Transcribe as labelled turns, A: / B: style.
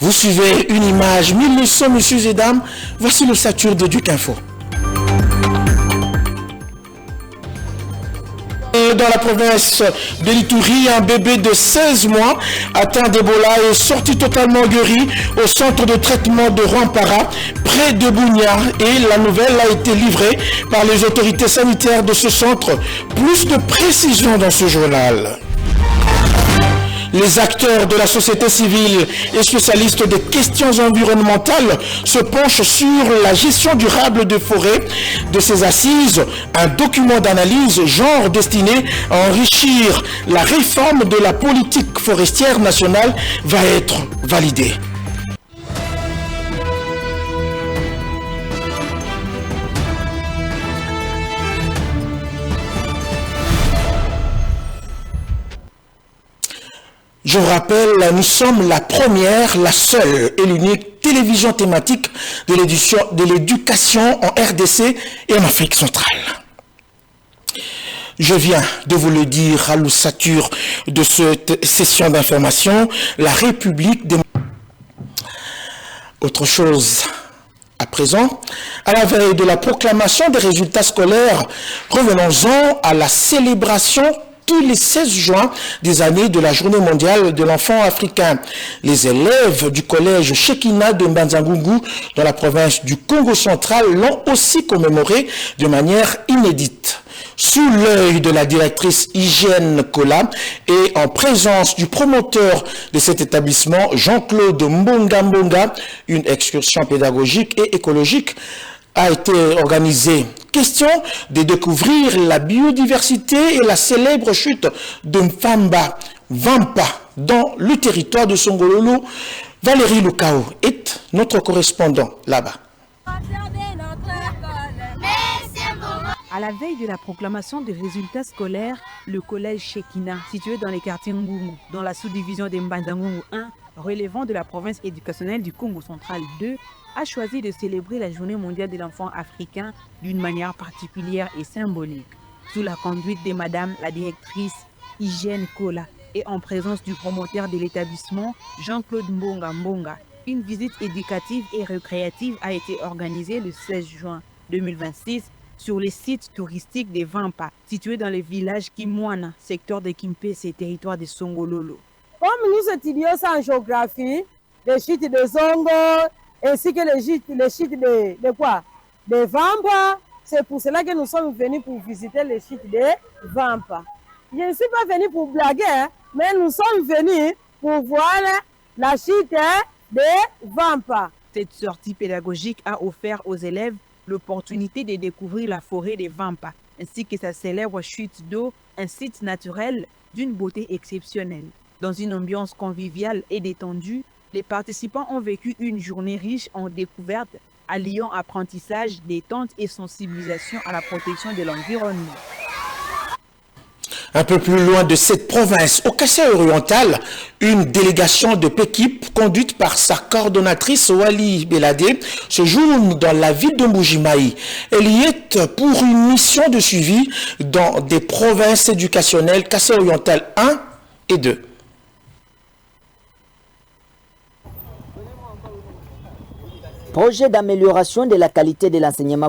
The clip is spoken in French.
A: Vous suivez une image 1900, messieurs et dames. Voici l'ossature de Duc Info. Dans la province de l'Ituri, un bébé de 16 mois atteint d'Ebola est sorti totalement guéri au centre de traitement de Rwampara, près de Bunia, et la nouvelle a été livrée par les autorités sanitaires de ce centre. Plus de précisions dans ce journal. Les acteurs de la société civile et spécialistes des questions environnementales se penchent sur la gestion durable des forêts. De ces assises, un document d'analyse genre destiné à enrichir la réforme de la politique forestière nationale va être validé. Je vous rappelle, nous sommes la première, la seule et l'unique télévision thématique de l'éducation en RDC et en Afrique centrale. Je viens de vous le dire à l'ossature de cette session d'information, la République des... Autre chose à présent, à la veille de la proclamation des résultats scolaires, revenons-en à la célébration tous les 16 juin des années de la Journée mondiale de l'enfant africain. Les élèves du collège Shekina de Mbanzangungu dans la province du Congo central l'ont aussi commémoré de manière inédite. Sous l'œil de la directrice Hygiène Kola et en présence du promoteur de cet établissement, Jean-Claude Mbonga, une excursion pédagogique et écologique a été organisée. Question de découvrir la biodiversité et la célèbre chute de Vampa dans le territoire de Songololo. Valérie Lukao est notre correspondant là-bas.
B: À la veille de la proclamation des résultats scolaires, le collège Shekina, situé dans les quartiers Ngungu, dans la sous-division de Mbanzangungu 1, relevant de la province éducationnelle du Congo central 2, a choisi de célébrer la Journée mondiale de l'enfant africain d'une manière particulière et symbolique. Sous la conduite de Madame la directrice Hygiène Kola et en présence du promoteur de l'établissement, Jean-Claude Mbonga, une visite éducative et récréative a été organisée le 16 juin 2026 sur les sites touristiques de Vampa, situés dans le village Kimwana, secteur de Kimpese et territoire de Songololo.
C: Comme nous étudions ça en géographie, les sites de Zongo, ainsi que les sites de Vampa, c'est pour cela que nous sommes venus pour visiter les sites de Vampa. Je ne suis pas venu pour blaguer, mais nous sommes venus pour voir la site de Vampa.
B: Cette sortie pédagogique a offert aux élèves l'opportunité de découvrir la forêt de Vampa, ainsi que sa célèbre chute d'eau, un site naturel d'une beauté exceptionnelle. Dans une ambiance conviviale et détendue, les participants ont vécu une journée riche en découvertes, alliant apprentissage, détente et sensibilisation à la protection de l'environnement.
A: Un peu plus loin de cette province, au Kassai-Oriental, une délégation de Pékip, conduite par sa coordonnatrice Wali Belade, se joue dans la ville de Mbujimaï. Elle y est pour une mission de suivi dans des provinces éducationnelles Kassai-Oriental 1 et 2.
D: Projet d'amélioration de la qualité de l'enseignement